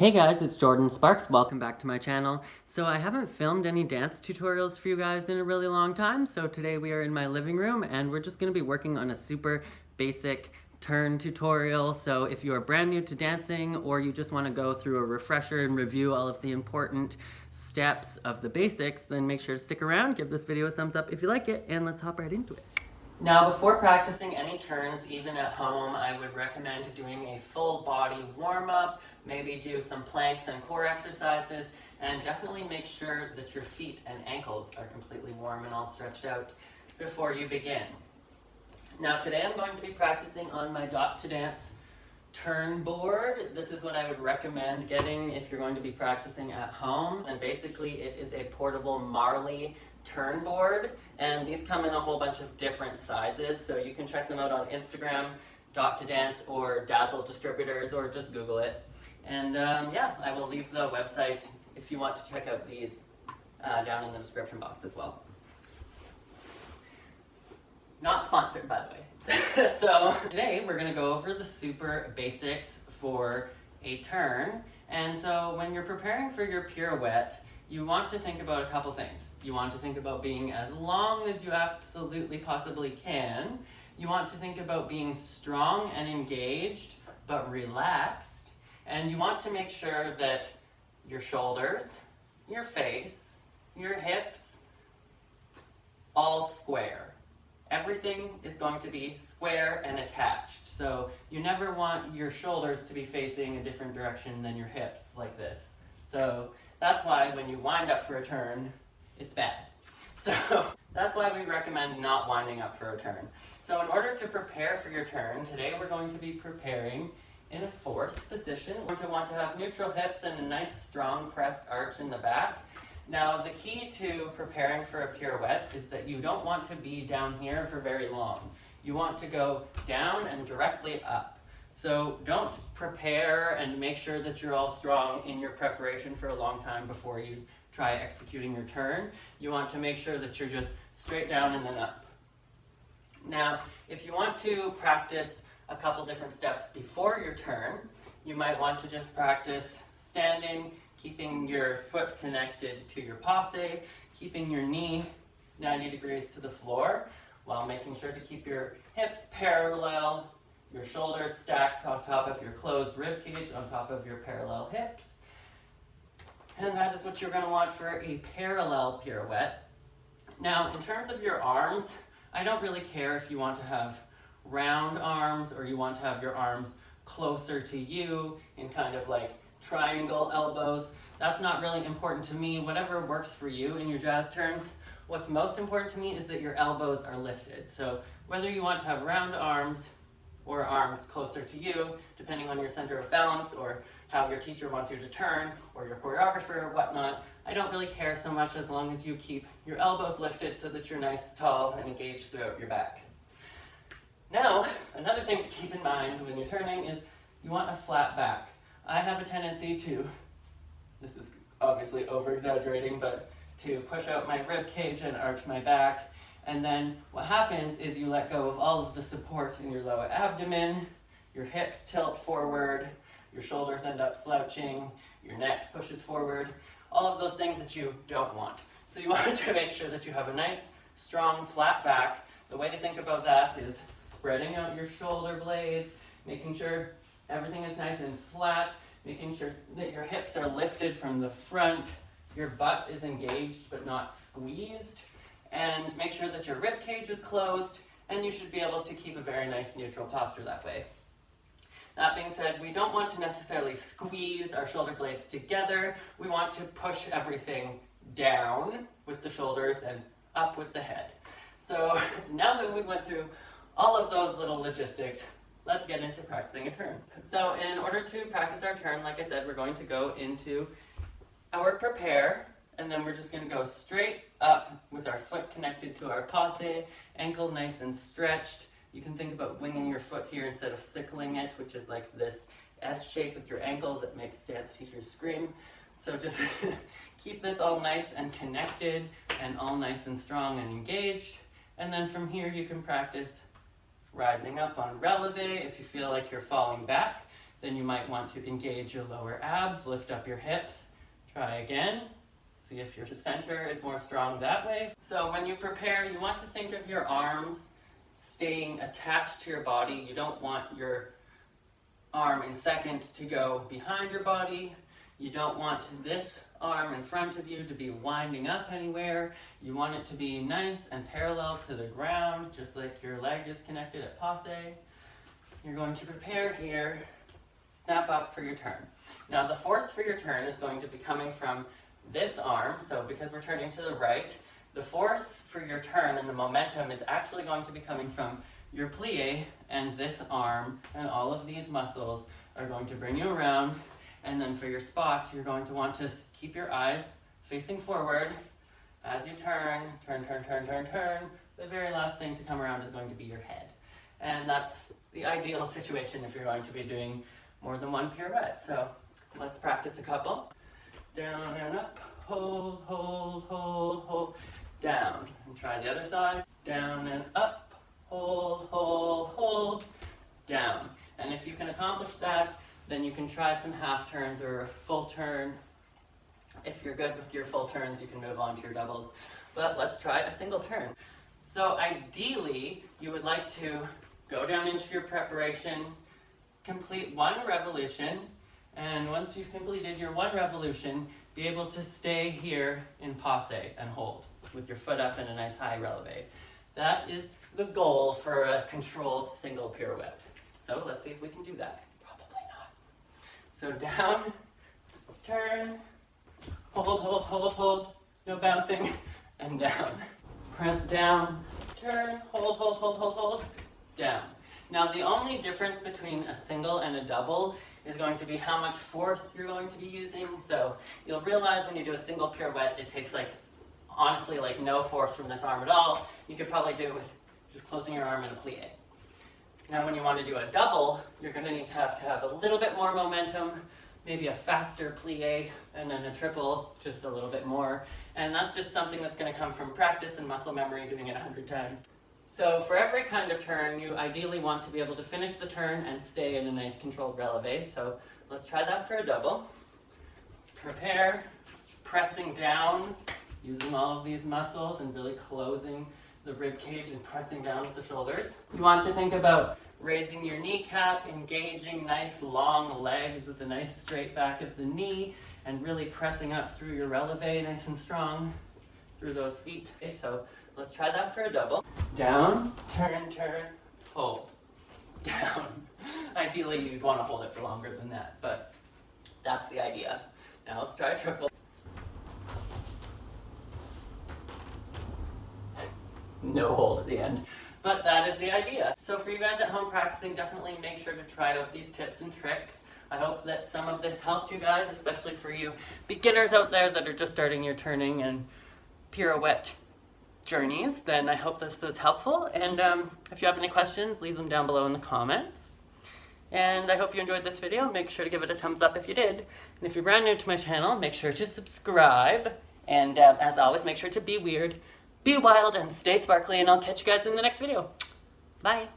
Hey guys, it's Jordan Sparks. Welcome back to my channel. So I haven't filmed any dance tutorials for you guys in a really long time, so today we are in my living room and we're just going to be working on a super basic turn tutorial. So if you are brand new to dancing or you just want to go through a refresher and review all of the important steps of the basics, then make sure to stick around, give this video a thumbs up if you like it, and let's hop right into it. Now, before practicing any turns, even at home, I would recommend doing a full body warm-up, maybe do some planks and core exercises, and definitely make sure that your feet and ankles are completely warm and all stretched out before you begin. Now, today I'm going to be practicing on my Dot to Dance turn board. This is what I would recommend getting if you're going to be practicing at home, and basically it is a portable Marley turn board, and these come in a whole bunch of different sizes, so you can check them out on Instagram, Dot to Dance or Dazzle Distributors, or just Google it. And yeah, I will leave the website if you want to check out these down in the description box as well. Not sponsored, by the way. So today we're going to go over the super basics for a turn. And so when you're preparing for your pirouette, you want to think about a couple things. You want to think about being as long as you absolutely possibly can. You want to think about being strong and engaged, but relaxed. And you want to make sure that your shoulders, your face, your hips, all square. Everything is going to be square and attached. So you never want your shoulders to be facing a different direction than your hips, like this. So that's why when you wind up for a turn, it's bad. So that's why we recommend not winding up for a turn. So in order to prepare for your turn, today we're going to be preparing in a fourth position. We're going to want to have neutral hips and a nice strong pressed arch in the back. Now the key to preparing for a pirouette is that you don't want to be down here for very long. You want to go down and directly up. So don't prepare and make sure that you're all strong in your preparation for a long time before you try executing your turn. You want to make sure that you're just straight down and then up. Now, if you want to practice a couple different steps before your turn, you might want to just practice standing, keeping your foot connected to your passe, keeping your knee 90 degrees to the floor, while making sure to keep your hips parallel, your shoulders stacked on top of your closed rib cage, on top of your parallel hips. And that is what you're going to want for a parallel pirouette. Now, in terms of your arms, I don't really care if you want to have round arms or you want to have your arms closer to you in kind of like triangle elbows. That's not really important to me. Whatever works for you in your jazz turns. What's most important to me is that your elbows are lifted. So whether you want to have round arms or arms closer to you, depending on your center of balance or how your teacher wants you to turn, or your choreographer or whatnot, I don't really care so much as long as you keep your elbows lifted so that you're nice, tall, and engaged throughout your back. Now, another thing to keep in mind when you're turning is you want a flat back. I have a tendency to, this is obviously over-exaggerating, but to push out my rib cage and arch my back. And then what happens is you let go of all of the support in your lower abdomen, your hips tilt forward, your shoulders end up slouching, your neck pushes forward, all of those things that you don't want. So you want to make sure that you have a nice, strong, flat back. The way to think about that is spreading out your shoulder blades, making sure everything is nice and flat, making sure that your hips are lifted from the front, your butt is engaged but not squeezed, and make sure that your rib cage is closed, and you should be able to keep a very nice neutral posture that way. That being said, we don't want to necessarily squeeze our shoulder blades together. We want to push everything down with the shoulders and up with the head. So now that we went through all of those little logistics, let's get into practicing a turn. So in order to practice our turn, like I said, we're going to go into our prepare, and then we're just going to go straight up with our foot connected to our passe, ankle nice and stretched. You can think about winging your foot here instead of sickling it, which is like this S shape with your ankle that makes dance teachers scream. So just keep this all nice and connected and all nice and strong and engaged. And then from here you can practice rising up on releve if you feel like you're falling back. then you might want to engage your lower abs, lift up your hips. Try again. See if your center is more strong that way. So when you prepare, you want to think of your arms staying attached to your body. You don't want your arm in second to go behind your body. You don't want this arm in front of you to be winding up anywhere. You want it to be nice and parallel to the ground, just like your leg is connected at passe. You're going to prepare here, snap up for your turn. Now the force for your turn is going to be coming from this arm, so because we're turning to the right, the force for your turn and the momentum is actually going to be coming from your plie and this arm, and all of these muscles are going to bring you around. And then for your spot, you're going to want to keep your eyes facing forward as you turn. The very last thing to come around is going to be your head. And that's the ideal situation if you're going to be doing more than one pirouette. So let's practice a couple. Down and up, hold, hold, hold, hold, down. And try the other side. Down and up, hold, hold, hold, down. And if you can accomplish that, then you can try some half turns or a full turn. If you're good with your full turns, you can move on to your doubles. But let's try a single turn. So ideally, you would like to go down into your preparation, complete one revolution, and once you've completed your one revolution, be able to stay here in passe and hold with your foot up in a nice high releve. That is the goal for a controlled single pirouette. So let's see if we can do that. So down, turn, hold, hold, hold, hold, no bouncing, and down. Press down, turn, hold, hold, hold, hold, hold, down. Now the only difference between a single and a double is going to be how much force you're going to be using. So you'll realize when you do a single pirouette, it takes honestly no force from this arm at all. You could probably do it with just closing your arm in a plie. Now when you want to do a double, you're going to need to have a little bit more momentum, maybe a faster plie, and then a triple just a little bit more. And that's just something that's going to come from practice and muscle memory, doing it 100 times. So for every kind of turn, you ideally want to be able to finish the turn and stay in a nice controlled releve. So let's try that for a double. Prepare, pressing down, using all of these muscles and really closing the rib cage and pressing down with the shoulders. You want to think about raising your kneecap, engaging nice long legs with a nice straight back of the knee, and really pressing up through your releve nice and strong through those feet. Okay, so let's try that for a double. Down, turn, turn, hold. Down. Ideally, you'd want to hold it for longer than that, but that's the idea. Now let's try a triple. No hold at the end. But that is the idea. So for you guys at home practicing, definitely make sure to try out these tips and tricks. I hope that some of this helped you guys, especially for you beginners out there that are just starting your turning and pirouette journeys. Then I hope this was helpful. And if you have any questions, leave them down below in the comments. And I hope you enjoyed this video. Make sure to give it a thumbs up if you did. And if you're brand new to my channel, make sure to subscribe. And as always, make sure to be weird, be wild, and stay sparkly, and I'll catch you guys in the next video. Bye.